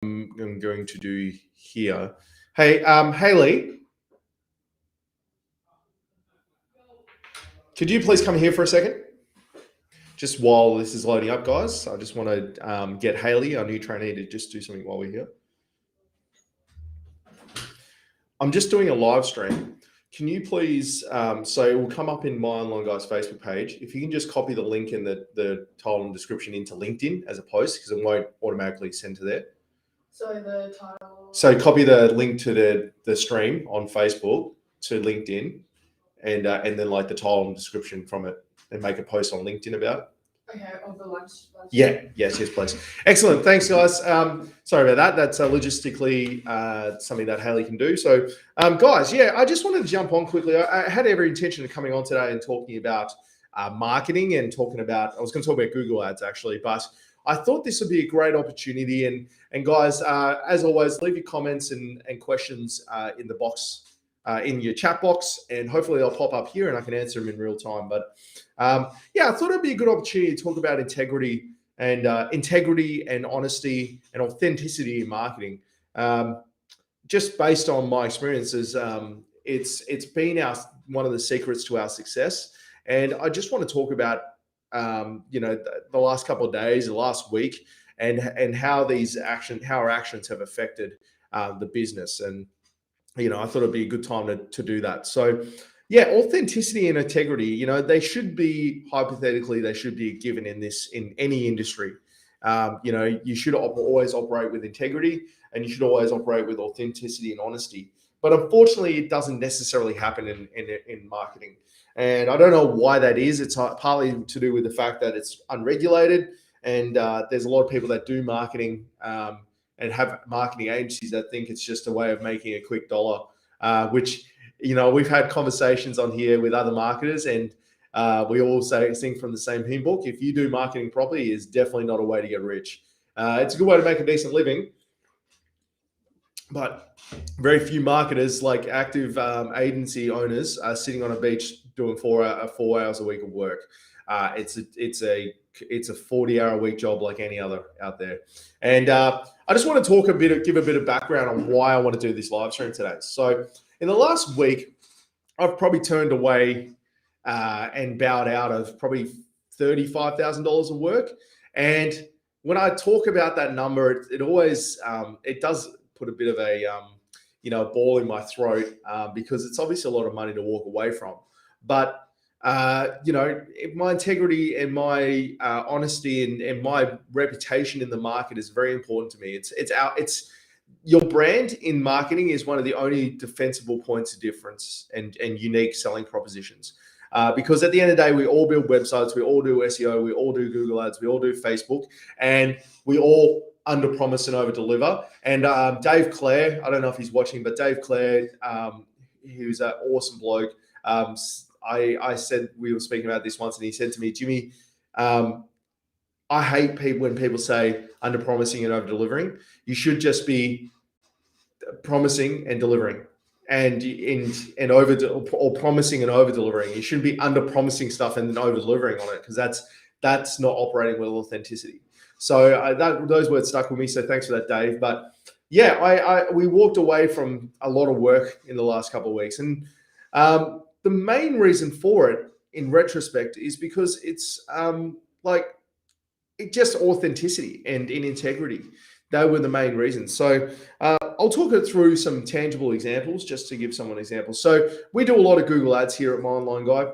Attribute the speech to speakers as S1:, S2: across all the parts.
S1: I'm going to do here. Hey, Haley, could you please come here for a second? Just while this is loading up, guys, I just want to get Haley, our new trainee, to just do something while we're here. I'm just doing a live stream. Can you please, so it will come up in my Online Guys Facebook page. If you can just copy the link in the title and description into LinkedIn as a post, because it won't automatically send to there.
S2: So the title.
S1: So copy the link to the stream on Facebook to LinkedIn, and then like the title and description from it, and make a post on LinkedIn about it.
S2: Okay, of the lunch.
S1: Yeah, yes, please. Excellent. Thanks, guys. Sorry about that. That's logistically something that Haley can do. So, guys, yeah, I just wanted to jump on quickly. I had every intention of coming on today and talking about marketing and I was going to talk about Google Ads actually, but I thought this would be a great opportunity. And guys, as always, leave your comments and questions in the box, in your chat box, and hopefully they'll pop up here and I can answer them in real time. But yeah, I thought it'd be a good opportunity to talk about integrity and honesty and authenticity in marketing. Just based on my experiences, it's been one of the secrets to our success. And I just want to talk about the last couple of days, the last week, and how our actions have affected the business. And I thought it'd be a good time to do that. So yeah, authenticity and integrity, they should be a given in any industry. You should always operate with integrity, and you should always operate with authenticity and honesty. But unfortunately, it doesn't necessarily happen in marketing. And I don't know why that is. It's partly to do with the fact that it's unregulated, and there's a lot of people that do marketing and have marketing agencies that think it's just a way of making a quick dollar, which, we've had conversations on here with other marketers, and we all sing from the same hymn book. If you do marketing properly, it's definitely not a way to get rich. It's a good way to make a decent living, but very few marketers, like active agency owners, are sitting on a beach doing 4 hours a week of work. It's a 40-hour a week job like any other out there. And I just want to give a bit of background on why I want to do this live stream today. So in the last week, I've probably turned away and bowed out of probably $35,000 of work. And when I talk about that number, it always it does put a bit of a ball in my throat because it's obviously a lot of money to walk away from. But my integrity and my honesty and my reputation in the market is very important to me. It's your brand in marketing is one of the only defensible points of difference and unique selling propositions. Because at the end of the day, we all build websites, we all do SEO, we all do Google Ads, we all do Facebook, and we all under promise and over deliver. And Dave Clare, I don't know if he's watching, but Dave Clare, he was an awesome bloke. I said, we were speaking about this once, and he said to me, Jimmy, I hate people when people say under promising and over delivering. You should just be promising and delivering, and promising and over delivering. You shouldn't be under promising stuff and then over delivering on it, because that's not operating with authenticity. So those words stuck with me. So thanks for that, Dave. But yeah, we walked away from a lot of work in the last couple of weeks, and the main reason for it, in retrospect, is because it's just authenticity and in integrity. They were the main reasons. So I'll talk it through some tangible examples just to give someone an example. So we do a lot of Google Ads here at My Online Guy,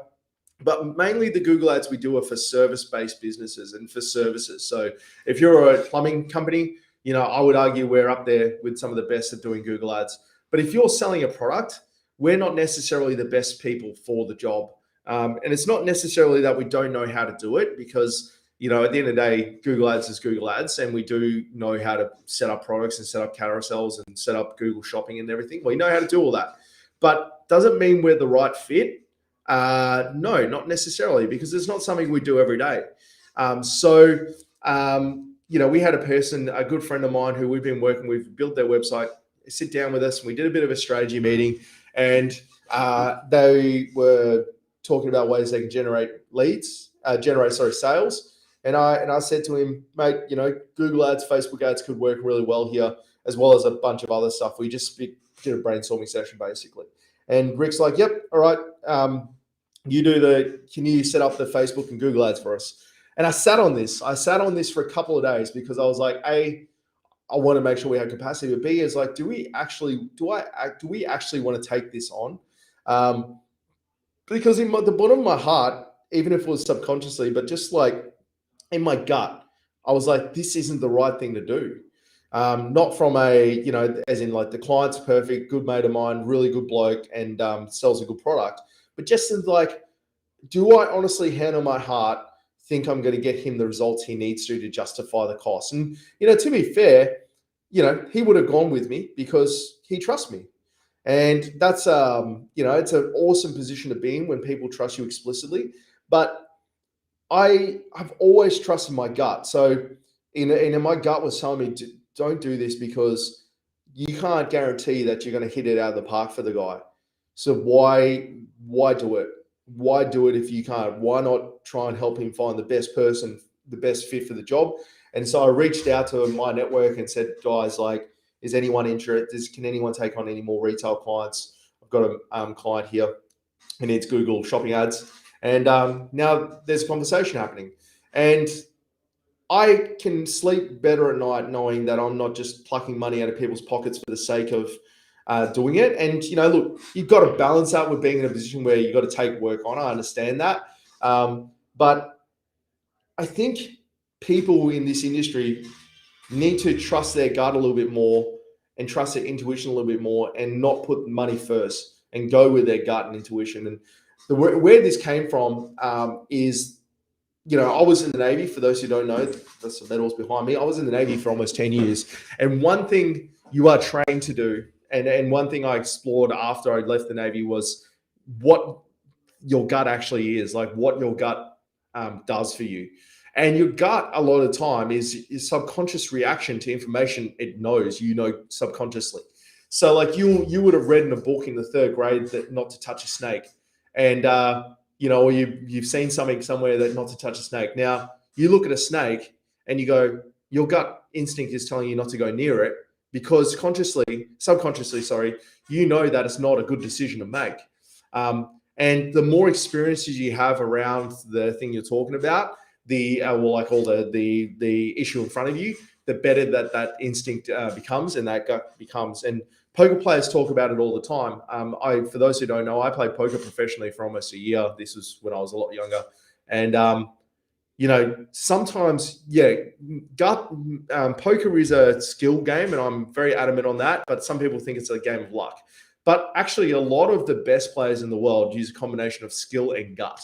S1: but mainly the Google Ads we do are for service-based businesses and for services. So if you're a plumbing company, I would argue we're up there with some of the best at doing Google Ads. But if you're selling a product, we're not necessarily the best people for the job. And it's not necessarily that we don't know how to do it, because at the end of the day, Google Ads is Google Ads, and we do know how to set up products and set up carousels and set up Google Shopping and everything. We know how to do all that. But does it mean we're the right fit? No, not necessarily, because it's not something we do every day. We had a good friend of mine who we've been working with, built their website, sit down with us, and we did a bit of a strategy meeting, and they were talking about ways they can generate sales. And I said to him, mate, Google ads, Facebook ads could work really well here, as well as a bunch of other stuff. We just did a brainstorming session basically. And Rick's like, yep, all right. Can you set up the Facebook and Google ads for us? And I sat on this for a couple of days because I was like, A, I want to make sure we have capacity, but B is like, do we actually want to take this on? Because in the bottom of my heart, even if it was subconsciously, but just like in my gut, I was like, this isn't the right thing to do. Not from as in like the client's perfect, good mate of mine, really good bloke, and sells a good product, but just as like, do I honestly, hand on my heart, think I'm going to get him the results he needs to justify the cost? And to be fair, he would have gone with me because he trusts me. And that's it's an awesome position to be in when people trust you explicitly. But I have always trusted my gut. So in my gut was telling me, don't do this because you can't guarantee that you're going to hit it out of the park for the guy. So why do it? Why do it if you can't? Why not try and help him find the best person, the best fit for the job? And so I reached out to my network and said, guys, like, is anyone interested? Can anyone take on any more retail clients? I've got a client here who needs Google shopping ads. And now there's a conversation happening. And I can sleep better at night knowing that I'm not just plucking money out of people's pockets for the sake of doing it. And, look, you've got to balance that with being in a position where you've got to take work on. I understand that. But I think people in this industry need to trust their gut a little bit more and trust their intuition a little bit more and not put money first and go with their gut and intuition. And where this came from is, I was in the Navy. For those who don't know, there's some medals behind me. I was in the Navy for almost 10 years. And one thing you are trained to do, and one thing I explored after I left the Navy was what your gut actually is, like what your gut does for you. And your gut, a lot of the time, is subconscious reaction to information it knows, subconsciously. So like you would have read in a book in the 3rd grade that not to touch a snake. And, or you've seen something somewhere that not to touch a snake. Now, you look at a snake and you go, your gut instinct is telling you not to go near it because subconsciously, that it's not a good decision to make. And the more experiences you have around the thing you're talking about, the issue in front of you, the better that instinct becomes and that gut becomes. And poker players talk about it all the time. For those who don't know, I played poker professionally for almost a year. This was when I was a lot younger. And, sometimes, gut poker is a skill game, and I'm very adamant on that. But some people think it's a game of luck. But actually, a lot of the best players in the world use a combination of skill and gut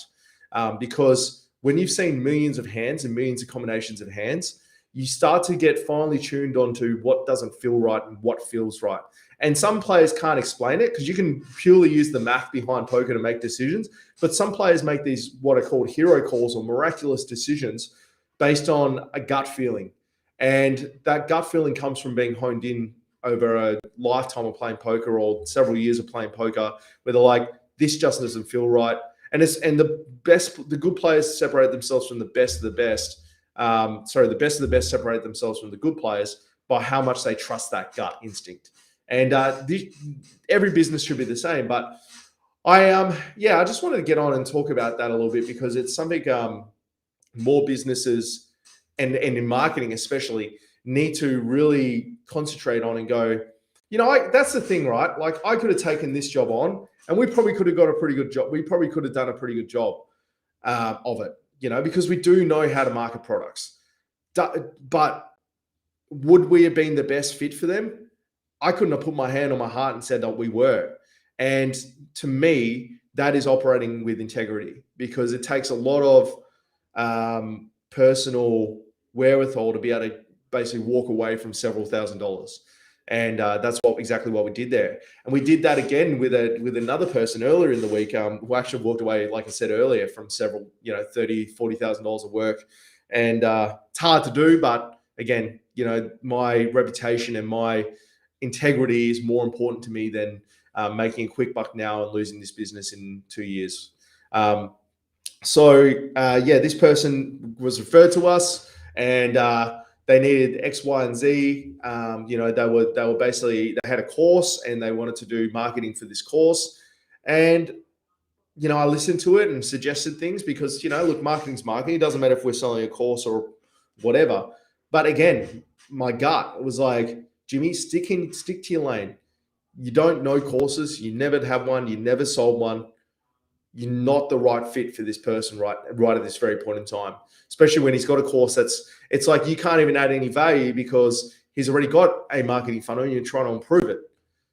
S1: because when you've seen millions of hands and millions of combinations of hands, you start to get finely tuned onto what doesn't feel right and what feels right. And some players can't explain it because you can purely use the math behind poker to make decisions. But some players make these what are called hero calls or miraculous decisions based on a gut feeling. And that gut feeling comes from being honed in over a lifetime of playing poker or several years of playing poker where they're like, this just doesn't feel right. And the good players separate themselves from the best of the best. The best of the best separate themselves from the good players by how much they trust that gut instinct. And every business should be the same. But I just wanted to get on and talk about that a little bit because it's something more businesses and in marketing especially need to really concentrate on and go, that's the thing, right? Like I could have taken this job on and we probably could have got a pretty good job. We probably could have done a pretty good job of it, because we do know how to market products. But would we have been the best fit for them? I couldn't have put my hand on my heart and said that we were. And to me, that is operating with integrity because it takes a lot of personal wherewithal to be able to basically walk away from several $1,000s. And that's exactly what we did there. And we did that again with another person earlier in the week who actually walked away, like I said earlier, from several, $30,000, $40,000 of work. And it's hard to do, but again, my reputation and my integrity is more important to me than making a quick buck now and losing this business in 2 years. So this person was referred to us, and they needed X, Y, and Z. They were basically, they had a course and they wanted to do marketing for this course, and I listened to it and suggested things because look, marketing's marketing. It doesn't matter if we're selling a course or whatever. But again, my gut was like, Jimmy, stick to your lane. You don't know courses. You never have one. You never sold one. You're not the right fit for this person right at this very point in time, especially when he's got a course it's like you can't even add any value because he's already got a marketing funnel and you're trying to improve it.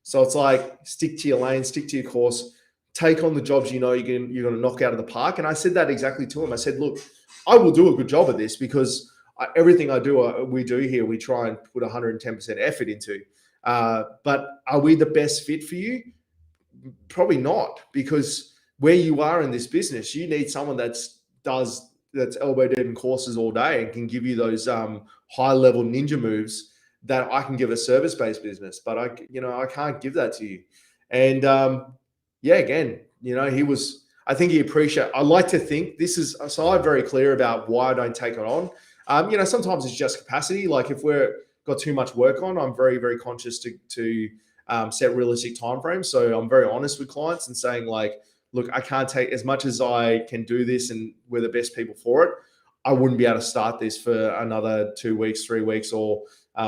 S1: So it's like, stick to your lane, stick to your course, take on the jobs you're going to knock out of the park. And I said that exactly to him. I said, look, I will do a good job at this because everything we do here, we try and put 110% effort into. But are we the best fit for you? Probably not, because where you are in this business, you need someone that's elbow deep in courses all day and can give you those high level ninja moves that I can give a service based business, but I can't give that to you. And again, I think he appreciated. I like to think this is, so I'm very clear about why I don't take it on. Sometimes it's just capacity. Like if we're got too much work on, I'm very, very conscious to set realistic timeframes. So I'm very honest with clients and saying like, look, I can't take as much as I can do this and we're the best people for it. I wouldn't be able to start this for another 2 weeks, 3 weeks, or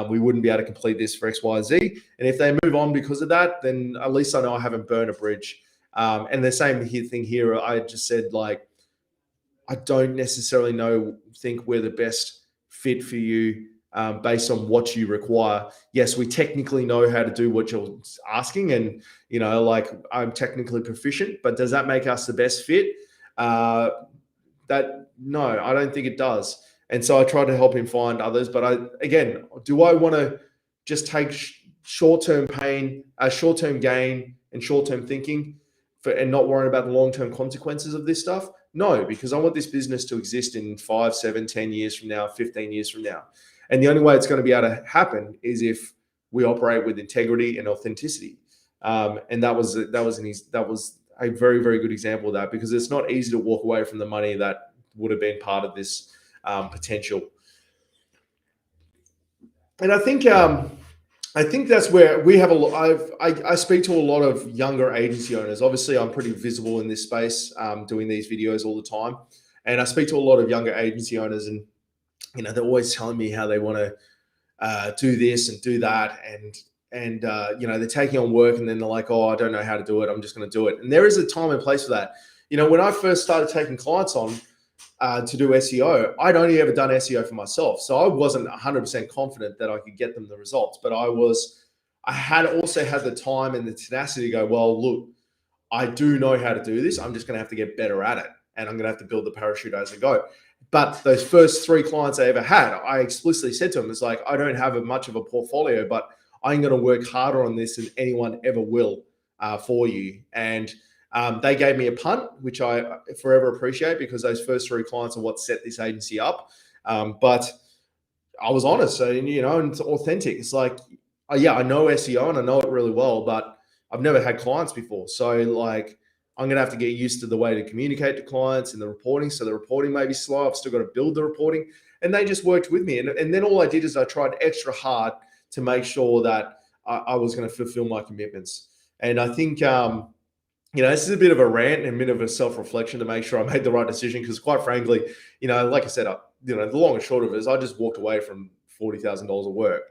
S1: we wouldn't be able to complete this for X, Y, Z. And if they move on because of that, then at least I know I haven't burned a bridge. And the same thing here, I just said, like, I don't necessarily think we're the best fit for you based on what you require. Yes, we technically know how to do what you're asking, and like I'm technically proficient, but does that make us the best fit? No, I don't think it does. And so I try to help him find others. But do I want to just take short-term pain, short-term gain, and short-term thinking and not worry about the long-term consequences of this stuff? No, because I want this business to exist in 5, 7, 10 years from now, 15 years from now. And the only way it's going to be able to happen is if we operate with integrity and authenticity. And that was a very, very good example of that, because it's not easy to walk away from the money that would have been part of this potential. And I think that's where we have I speak to a lot of younger agency owners. Obviously, I'm pretty visible in this space, doing these videos all the time. And I speak to a lot of younger agency owners, and they're always telling me how they want to do this and do that, and they're taking on work, and then they're like, oh, I don't know how to do it, I'm just going to do it. And there is a time and place for that. When I first started taking clients on to do SEO, I'd only ever done SEO for myself, so I wasn't 100% confident that I could get them the results. But I had also had the time and the tenacity to go, well, look, I do know how to do this. I'm just going to have to get better at it, and I'm going to have to build the parachute as I go. But those first 3 clients I ever had, I explicitly said to them, it's like, I don't have much of a portfolio, but I'm going to work harder on this than anyone ever will for you. And they gave me a punt, which I forever appreciate, because those first 3 clients are what set this agency up. But I was honest, and it's authentic. It's like, I know SEO and I know it really well, but I've never had clients before. So like, I'm going to have to get used to the way to communicate to clients and the reporting. So the reporting may be slow. I've still got to build the reporting. And they just worked with me. And then all I did is I tried extra hard to make sure that I was going to fulfill my commitments. And I think, this is a bit of a rant and a bit of a self-reflection to make sure I made the right decision. Because quite frankly, like I said, the long and short of it is I just walked away from $40,000 of work.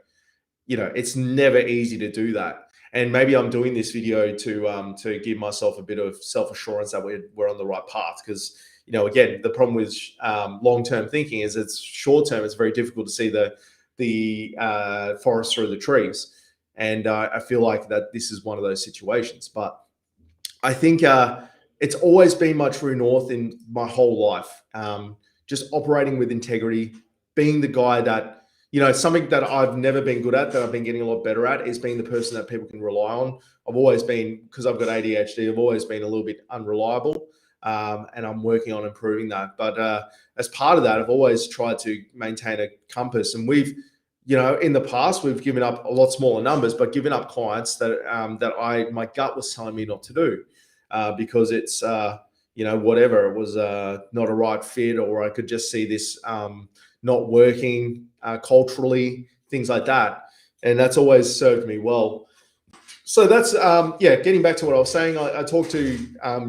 S1: It's never easy to do that. And maybe I'm doing this video to give myself a bit of self-assurance that we're on the right path. Because, again, the problem with long-term thinking is it's short-term. It's very difficult to see the forest through the trees. And I feel like that this is one of those situations. But I think it's always been my true north in my whole life. Just operating with integrity, being the guy that, something that I've never been good at, that I've been getting a lot better at, is being the person that people can rely on. I've always been, because I've got ADHD, I've always been a little bit unreliable, and I'm working on improving that. But as part of that, I've always tried to maintain a compass. And we've, in the past, we've given up a lot smaller numbers, but given up clients that my gut was telling me not to do, because it's, whatever, it was not a right fit, or I could just see this not working culturally, things like that. And that's always served me well. So that's getting back to what I was saying. I talk to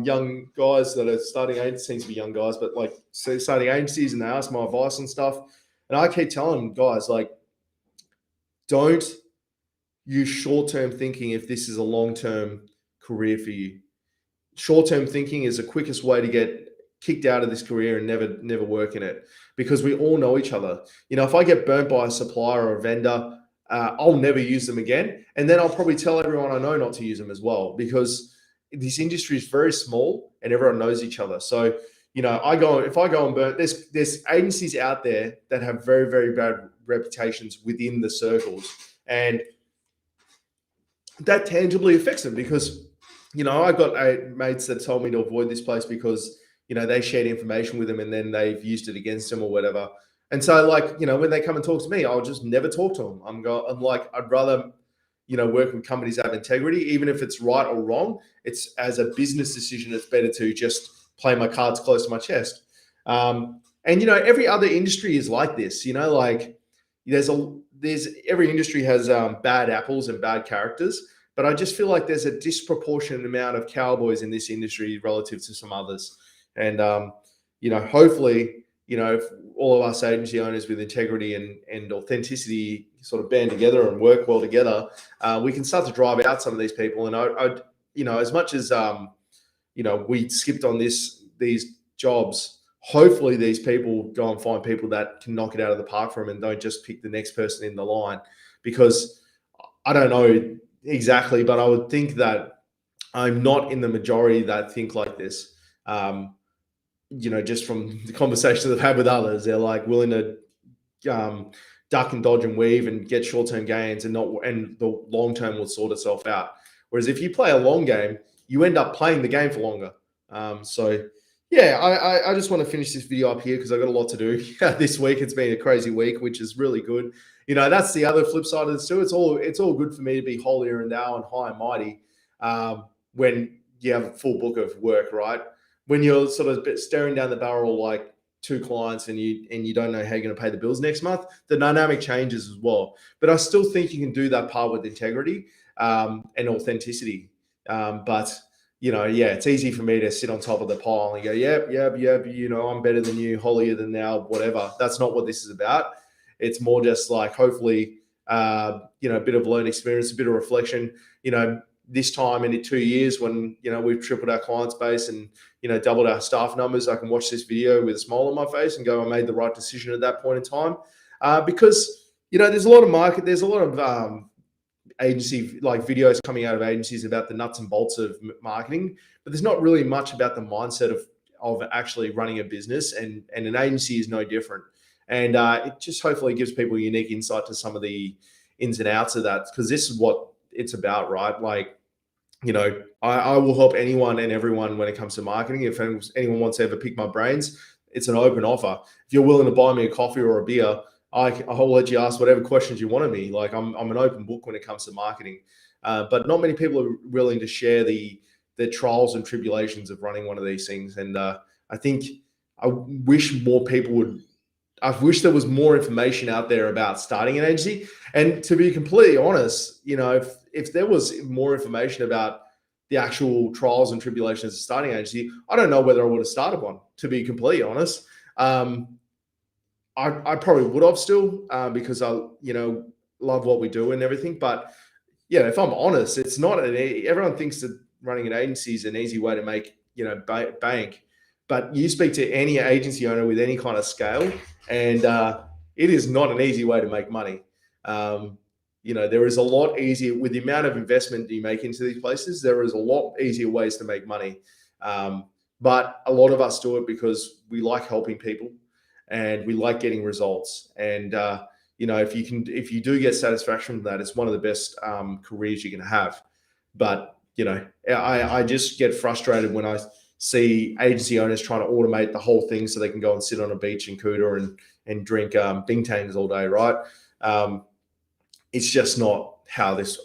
S1: young guys that are starting agencies, seems to be young guys, but like starting agencies, and they ask my advice and stuff. And I keep telling guys, like, don't use short-term thinking if this is a long-term career for you. Short-term thinking is the quickest way to get kicked out of this career and never work in it, because we all know each other. If I get burnt by a supplier or a vendor, I'll never use them again. And then I'll probably tell everyone I know not to use them as well, because this industry is very small and everyone knows each other. So, if I go and burn, there's agencies out there that have very, very bad reputations within the circles. And that tangibly affects them, because, I got mates that told me to avoid this place because, they shared information with them and then they've used it against them or whatever. And so, like, when they come and talk to me, I'll just never talk to them. I'm like, I'd rather, work with companies that have integrity, even if it's right or wrong. It's, as a business decision, it's better to just play my cards close to my chest. And every other industry is like this. Like, there's every industry has bad apples and bad characters, but I just feel like there's a disproportionate amount of cowboys in this industry relative to some others. And hopefully, if all of us agency owners with integrity and authenticity sort of band together and work well together, we can start to drive out some of these people. And I as much as we skipped on these jobs, hopefully these people go and find people that can knock it out of the park for them and don't just pick the next person in the line. Because I don't know exactly, but I would think that I'm not in the majority that think like this. Just from the conversations I've had with others, they're like willing to duck and dodge and weave and get short-term gains, and the long-term will sort itself out. Whereas if you play a long game, you end up playing the game for longer. I just want to finish this video up here because I've got a lot to do this week. It's been a crazy week, which is really good. That's the other flip side of this too. It's all good for me to be holier and thou and high and mighty when you have a full book of work, right? When you're sort of staring down the barrel like 2 clients and you don't know how you're going to pay the bills next month, the dynamic changes as well. But I still think you can do that part with integrity and authenticity. It's easy for me to sit on top of the pile and go, yep, I'm better than you, holier than thou, whatever. That's not what this is about. It's more just like, hopefully, a bit of learning experience, a bit of reflection, this time in 2 years when, we've tripled our client base and, doubled our staff numbers, I can watch this video with a smile on my face and go, I made the right decision at that point in time. Because, there's a lot of agency like videos coming out of agencies about the nuts and bolts of marketing, but there's not really much about the mindset of actually running a business, and an agency is no different. And it just hopefully gives people unique insight to some of the ins and outs of that, because this is what it's about, right? Like, I will help anyone and everyone when it comes to marketing. If anyone wants to ever pick my brains, it's an open offer. If you're willing to buy me a coffee or a beer, I'll let you ask whatever questions you want of me. Like, I'm an open book when it comes to marketing. But not many people are willing to share the trials and tribulations of running one of these things. And I wish more people would. I wish there was more information out there about starting an agency. And to be completely honest, if there was more information about the actual trials and tribulations of starting an agency, I don't know whether I would have started one, to be completely honest. I probably would have still, because I, love what we do and everything. But if I'm honest, it's not everyone thinks that running an agency is an easy way to make, bank. But you speak to any agency owner with any kind of scale, and it is not an easy way to make money. There is a lot easier with the amount of investment that you make into these places. There is a lot easier ways to make money. But a lot of us do it because we like helping people and we like getting results. And, if you do get satisfaction from that, it's one of the best careers you can have. But, I just get frustrated when I see agency owners trying to automate the whole thing so they can go and sit on a beach in Kuta and drink Bingtangs all day, right? It's just not how this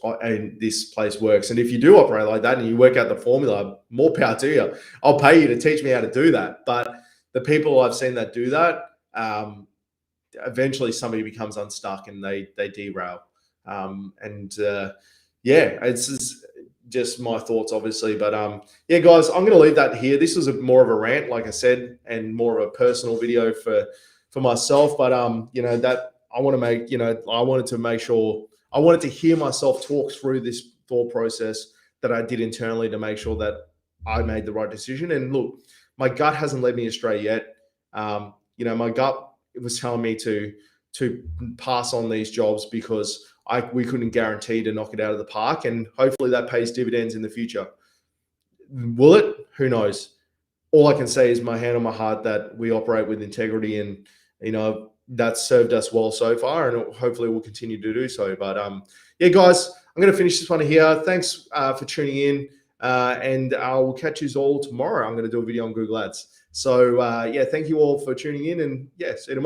S1: place works. And if you do operate like that and you work out the formula, more power to you. I'll pay you to teach me how to do that. But the people I've seen that do that, eventually somebody becomes unstuck and they derail. It's just my thoughts, obviously. But yeah, guys, I'm going to leave that here. This was more of a rant, like I said, and more of a personal video for myself. But that I want to make, I wanted to make sure, I wanted to hear myself talk through this thought process that I did internally to make sure that I made the right decision. And look, my gut hasn't led me astray yet. My gut was telling me to pass on these jobs because we couldn't guarantee to knock it out of the park, and hopefully that pays dividends in the future. Will it? Who knows? All I can say is my hand on my heart that we operate with integrity, and that's served us well so far, and hopefully we'll continue to do so. But yeah, guys, I'm going to finish this one here. Thanks for tuning in, and I will catch you all tomorrow. I'm going to do a video on Google Ads. So yeah, thank you all for tuning in, and yeah, see you tomorrow.